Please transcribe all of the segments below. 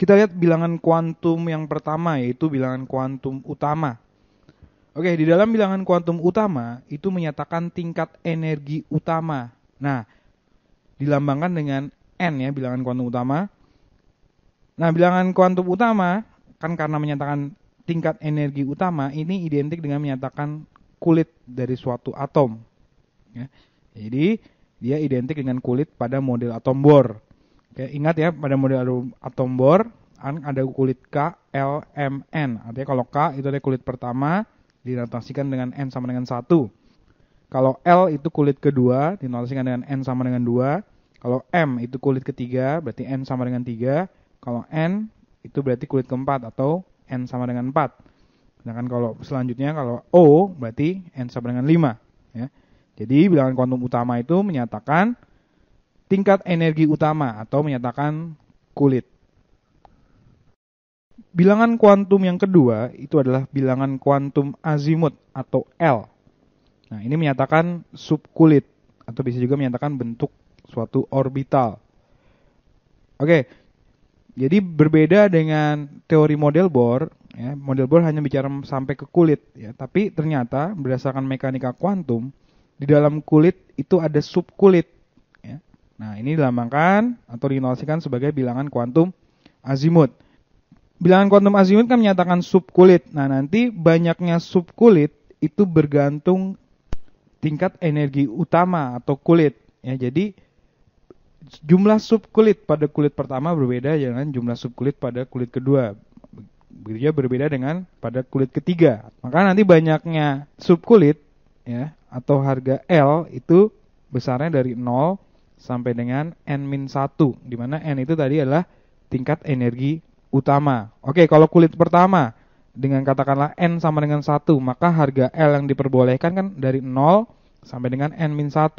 Kita lihat bilangan kuantum yang pertama, yaitu bilangan kuantum utama. Oke, di dalam bilangan kuantum utama itu menyatakan tingkat energi utama. Nah, dilambangkan dengan N ya, bilangan kuantum utama. Nah, bilangan kuantum utama kan karena menyatakan tingkat energi utama, ini identik dengan menyatakan kulit dari suatu atom. Ya. Jadi, dia identik dengan kulit pada model atom Bohr. Oke, ingat ya, pada model atom Bohr ada kulit K, L, M, N. Artinya kalau K itu ada kulit pertama, dinotasikan dengan N sama dengan 1. Kalau L itu kulit kedua, dinotasikan dengan N sama dengan 2. Kalau M itu kulit ketiga, berarti N sama dengan 3. Kalau N itu berarti kulit keempat atau N sama dengan 4. Sedangkan kalau selanjutnya kalau O berarti N sama dengan 5. Ya. Jadi bilangan kuantum utama itu menyatakan tingkat energi utama atau menyatakan kulit. Bilangan kuantum yang kedua itu adalah bilangan kuantum azimut atau L. Nah, ini menyatakan subkulit atau bisa juga menyatakan bentuk suatu orbital. Oke, jadi berbeda dengan teori model Bohr. Ya, model Bohr hanya bicara sampai ke kulit. Ya, tapi ternyata berdasarkan mekanika kuantum, di dalam kulit itu ada subkulit. Ya. Nah, ini dilambangkan atau dinotasikan sebagai bilangan kuantum azimut. Bilangan kuantum azimut kan menyatakan subkulit. Nah, nanti banyaknya subkulit itu bergantung tingkat energi utama atau kulit. Ya, jadi jumlah subkulit pada kulit pertama berbeda dengan jumlah subkulit pada kulit kedua. Begitu juga berbeda dengan pada kulit ketiga. Maka nanti banyaknya subkulit ya atau harga L itu besarnya dari 0 sampai dengan N-1, di mana N itu tadi adalah tingkat energi utama. Oke, kalau kulit pertama dengan katakanlah N sama dengan 1, maka harga L yang diperbolehkan kan dari 0 sampai dengan N-1.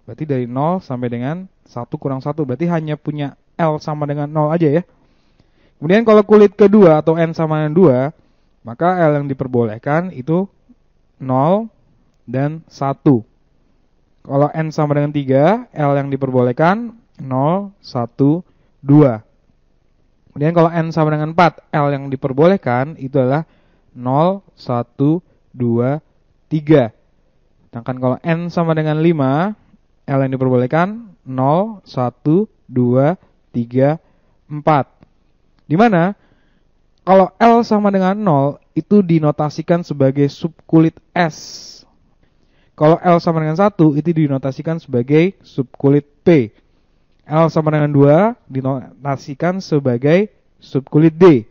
Berarti dari 0 sampai dengan 1 kurang 1. Berarti hanya punya L sama dengan 0 aja ya. Kemudian kalau kulit kedua atau N sama dengan 2, maka L yang diperbolehkan itu 0 dan 1. Kalau N sama dengan 3, L yang diperbolehkan 0, 1, 2. Kemudian kalau N sama dengan 4, L yang diperbolehkan itu adalah 0, 1, 2, 3. Sedangkan kalau N sama dengan 5, L yang diperbolehkan 0, 1, 2, 3, 4. Di mana kalau L sama dengan 0 itu dinotasikan sebagai subkulit S. Kalau L sama dengan 1 itu dinotasikan sebagai subkulit P. L sama dengan 2 dinotasikan sebagai subkulit D.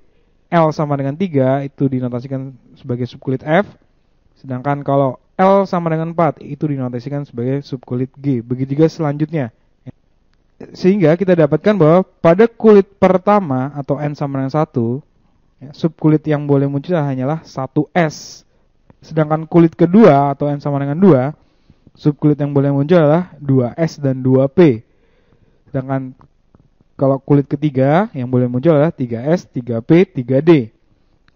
L sama dengan 3 itu dinotasikan sebagai subkulit F. Sedangkan kalau L sama dengan 4 itu dinotasikan sebagai subkulit G. Begitu juga selanjutnya. Sehingga kita dapatkan bahwa pada kulit pertama atau N sama dengan 1, subkulit yang boleh muncul hanyalah 1S. Sedangkan kulit kedua atau N sama dengan 2, subkulit yang boleh muncul adalah 2S dan 2P. Sedangkan kalau kulit ketiga yang boleh muncul adalah 3S, 3P, 3D.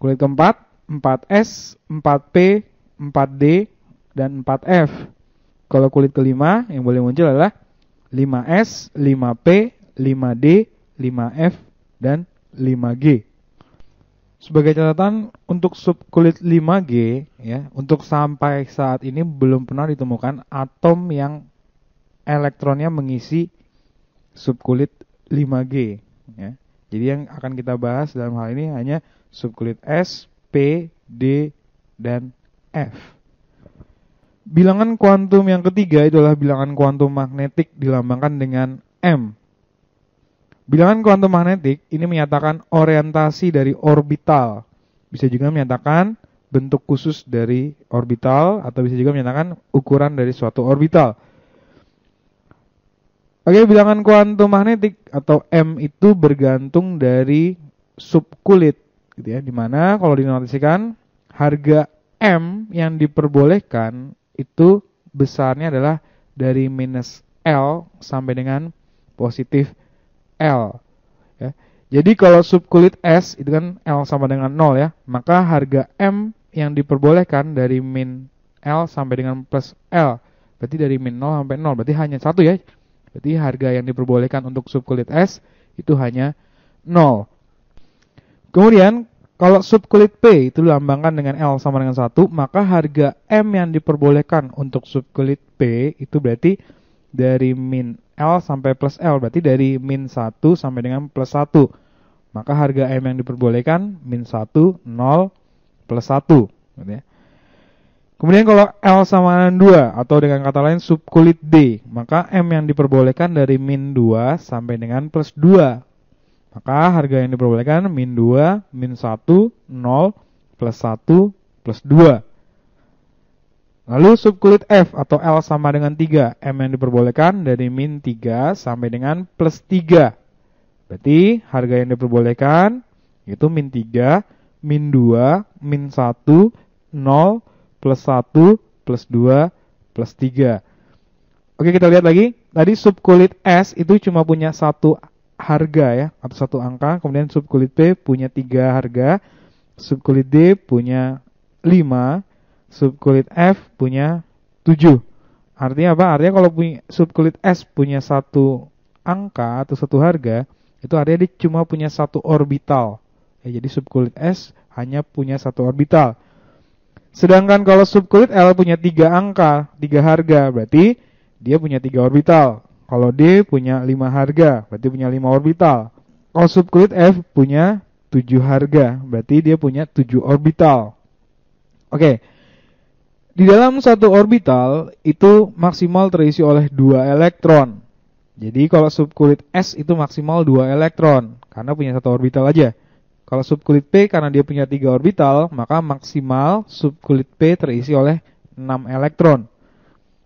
Kulit keempat 4S, 4P, 4D, dan 4F. Kalau kulit kelima yang boleh muncul adalah 5S, 5P, 5D, 5F, dan 5G. Sebagai catatan untuk subkulit 5G, ya, untuk sampai saat ini belum pernah ditemukan atom yang elektronnya mengisi subkulit 5G. Ya. Jadi yang akan kita bahas dalam hal ini hanya subkulit S, P, D, dan F. Bilangan kuantum yang ketiga adalah bilangan kuantum magnetik dilambangkan dengan M. Bilangan kuantum magnetik ini menyatakan orientasi dari orbital. Bisa juga menyatakan bentuk khusus dari orbital atau bisa juga menyatakan ukuran dari suatu orbital. Oke, bilangan kuantum magnetik atau M itu bergantung dari subkulit, gitu ya. Dimana kalau dinotasikan harga M yang diperbolehkan itu besarnya adalah dari minus L sampai dengan positif L. Ya. Jadi kalau subkulit S itu kan L sama dengan 0 ya, maka harga M yang diperbolehkan dari min L sampai dengan plus L. Berarti dari min 0 sampai 0, berarti hanya 1 ya. Berarti harga yang diperbolehkan untuk subkulit S itu hanya 0. Kemudian kalau subkulit P itu dilambangkan dengan L sama dengan 1, maka harga M yang diperbolehkan untuk subkulit P itu berarti dari min L sampai plus L, berarti dari min 1 sampai dengan plus 1. Maka harga M yang diperbolehkan min 1, 0, plus 1. Gitu ya. Kemudian kalau L sama dengan 2 atau dengan kata lain subkulit D, maka M yang diperbolehkan dari min 2 sampai dengan plus 2. Maka harga yang diperbolehkan min 2, min 1, 0, plus 1, plus 2. Lalu subkulit F atau L sama dengan 3. M yang diperbolehkan dari min 3 sampai dengan plus 3. Berarti harga yang diperbolehkan yaitu min 3, min 2, min 1, 0, plus 1, plus 2, plus 3. Oke, kita lihat lagi. Tadi subkulit S itu cuma punya satu harga ya, atau satu angka. Kemudian subkulit P punya 3 harga, subkulit D punya 5, subkulit F punya 7. Artinya apa? Artinya kalau punya subkulit S punya satu angka atau satu harga, itu artinya dia cuma punya satu orbital. Ya, jadi subkulit S hanya punya satu orbital. Sedangkan kalau subkulit L punya 3 angka, 3 harga, berarti dia punya 3 orbital. Kalau D punya 5 harga, berarti punya 5 orbital. Kalau subkulit F punya 7 harga, berarti dia punya 7 orbital. Oke. Di dalam satu orbital itu maksimal terisi oleh 2 elektron. Jadi kalau subkulit S itu maksimal 2 elektron, karena punya satu orbital aja. Kalau subkulit P karena dia punya 3 orbital, maka maksimal subkulit P terisi oleh 6 elektron.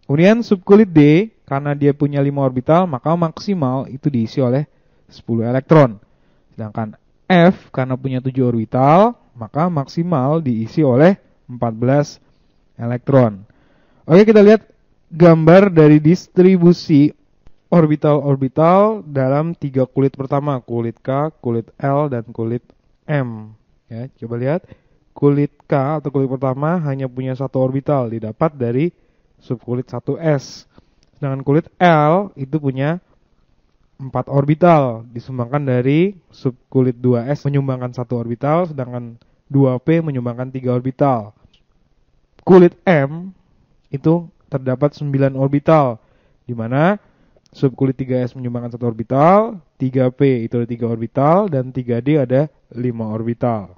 Kemudian subkulit D karena dia punya 5 orbital, maka maksimal itu diisi oleh 10 elektron. Sedangkan F karena punya 7 orbital, maka maksimal diisi oleh 14 elektron. Oke, kita lihat gambar dari distribusi orbital-orbital dalam 3 kulit pertama, kulit K, kulit L, dan kulit M. Ya, coba lihat, kulit K atau kulit pertama hanya punya satu orbital, didapat dari subkulit 1s. Sedangkan kulit L itu punya 4 orbital, disumbangkan dari subkulit 2s menyumbangkan 1 orbital, sedangkan 2p menyumbangkan 3 orbital. Kulit M itu terdapat 9 orbital, di mana subkulit 3s menyumbangkan 1 orbital, 3p itu ada 3 orbital, dan 3d ada 5 orbital.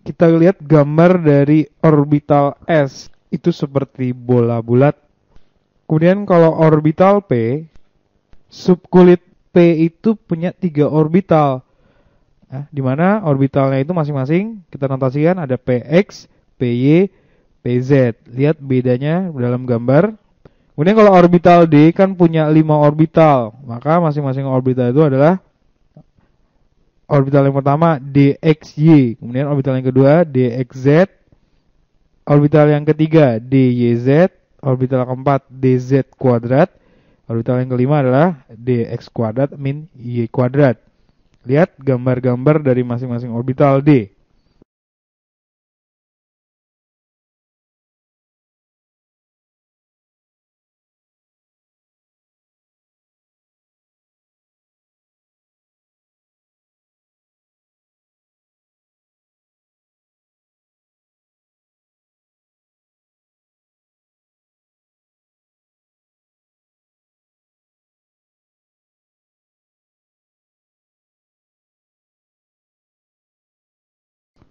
Kita lihat gambar dari orbital S, itu seperti bola bulat. Kemudian kalau orbital P, subkulit P itu punya 3 orbital. Di mana orbitalnya itu masing-masing kita notasikan ada PX, PY, PZ. Lihat bedanya dalam gambar. Kemudian kalau orbital D kan punya 5 orbital, maka masing-masing orbital itu adalah orbital yang pertama DXY, kemudian orbital yang kedua DXZ, orbital yang ketiga DYZ, orbital keempat DZ kuadrat, orbital yang kelima adalah DX kuadrat min Y kuadrat. Lihat gambar-gambar dari masing-masing orbital D.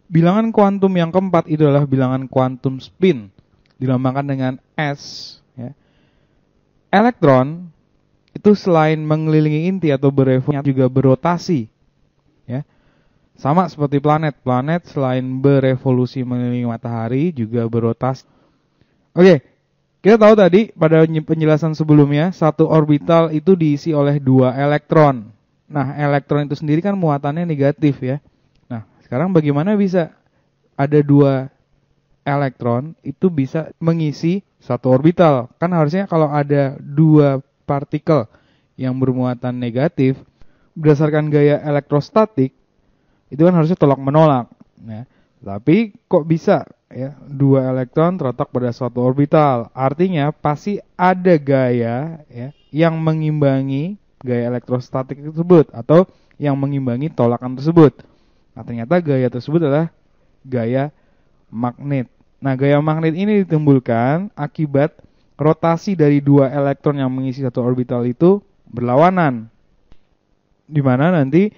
Bilangan kuantum yang keempat itu adalah bilangan kuantum spin, dilambangkan dengan S. Ya. Elektron itu selain mengelilingi inti atau berevolusi juga berotasi. Ya. Sama seperti planet. Planet selain berevolusi mengelilingi matahari juga berotasi. Oke, kita tahu tadi pada penjelasan sebelumnya satu orbital itu diisi oleh 2 elektron. Nah, elektron itu sendiri kan muatannya negatif ya. Sekarang bagaimana bisa ada 2 elektron itu bisa mengisi satu orbital? Kan harusnya kalau ada 2 partikel yang bermuatan negatif, berdasarkan gaya elektrostatik, itu kan harusnya tolak menolak. Ya. Tapi kok bisa ya 2 elektron terletak pada suatu orbital? Artinya pasti ada gaya ya, yang mengimbangi gaya elektrostatik tersebut atau yang mengimbangi tolakan tersebut. Nah, ternyata gaya tersebut adalah gaya magnet. Nah, gaya magnet ini ditimbulkan akibat rotasi dari dua elektron yang mengisi satu orbital itu berlawanan. Di mana nanti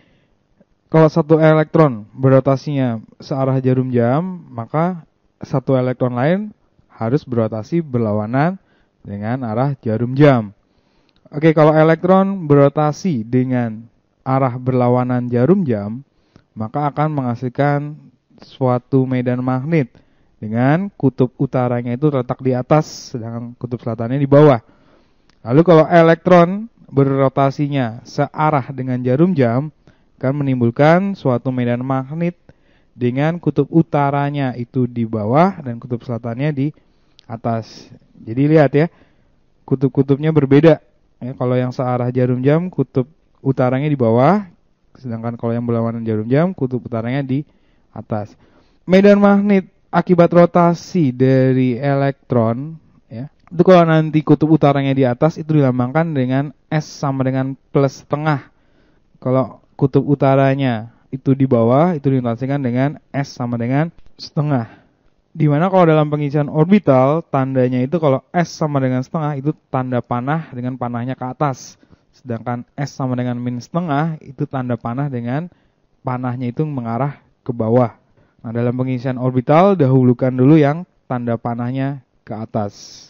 kalau satu elektron berotasinya searah jarum jam, maka satu elektron lain harus berotasi berlawanan dengan arah jarum jam. Oke, kalau elektron berotasi dengan arah berlawanan jarum jam, maka akan menghasilkan suatu medan magnet dengan kutub utaranya itu terletak di atas, sedangkan kutub selatannya di bawah. Lalu kalau elektron berotasinya searah dengan jarum jam, akan menimbulkan suatu medan magnet dengan kutub utaranya itu di bawah dan kutub selatannya di atas. Jadi lihat ya, kutub-kutubnya berbeda. Ya, kalau yang searah jarum jam, kutub utaranya di bawah, sedangkan kalau yang berlawanan jarum jam, kutub utaranya di atas. Medan magnet akibat rotasi dari elektron, ya, itu kalau nanti kutub utaranya di atas itu dilambangkan dengan S sama dengan plus setengah. Kalau kutub utaranya itu di bawah, itu dinotasikan dengan S sama dengan setengah. Dimana kalau dalam pengisian orbital, tandanya itu kalau S sama dengan setengah, itu tanda panah dengan panahnya ke atas. Sedangkan S sama dengan min setengah, itu tanda panah dengan panahnya itu mengarah ke bawah. Nah, dalam pengisian orbital, dahulukan dulu yang tanda panahnya ke atas.